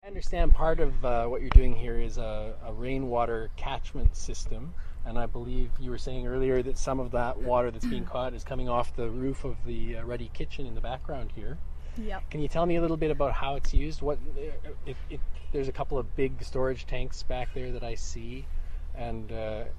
I understand part of what you're doing here is a rainwater catchment system, and I believe you were saying earlier that some of that water that's being caught is coming off the roof of the Ruddy kitchen in the background here. Yep. Can you tell me a little bit about how it's used? There's a couple of big storage tanks back there that I see, and a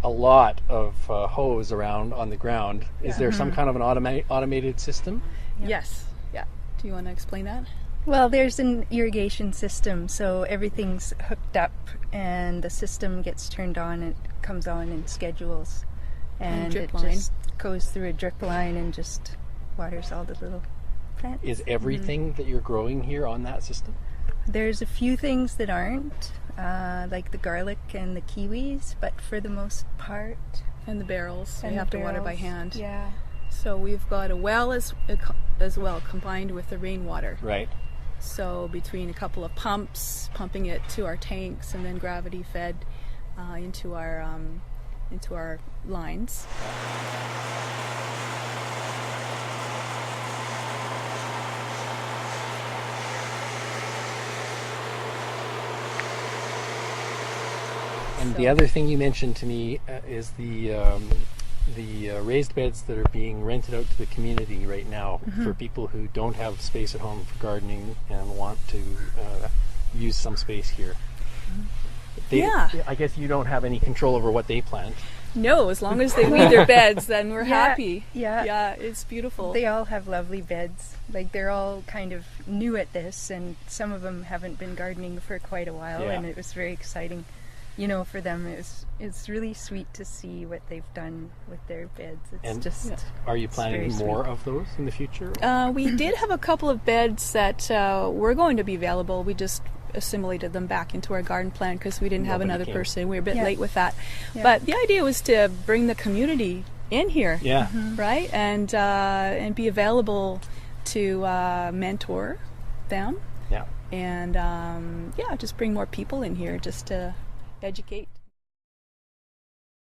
lot of hose around on the ground. Is there some kind of an automated system? Yes. Yeah. Do you want to explain that? Well, there's an irrigation system, so everything's hooked up and the system gets turned on, it comes on in schedules, and it just goes through a drip line and just waters all the little plants. Is everything that you're growing here on that system? There's a few things that aren't, like the garlic and the kiwis, but for the most part... And the barrels. And we have to water by hand. Yeah. So we've got a well as well combined with the rainwater. Right. So between a couple of pumps, pumping it to our tanks, and then gravity fed into our lines. And the other thing you mentioned to me is the raised beds that are being rented out to the community right now for people who don't have space at home for gardening and want to use some space here. I guess you don't have any control over what they plant. No, as long as they weed their beds, then we're happy. Yeah. Yeah, it's beautiful. They all have lovely beds. Like, they're all kind of new at this, and some of them haven't been gardening for quite a while, and it was very exciting. You know, for them, it's really sweet to see what they've done with their beds. Are you planning more of those in the future? We did have a couple of beds that were going to be available. We just assimilated them back into our garden plan because we didn't have another person. We were a bit late with that. Yeah. But the idea was to bring the community in here, right, and be available to mentor them. Yeah. And just bring more people in here just to educate.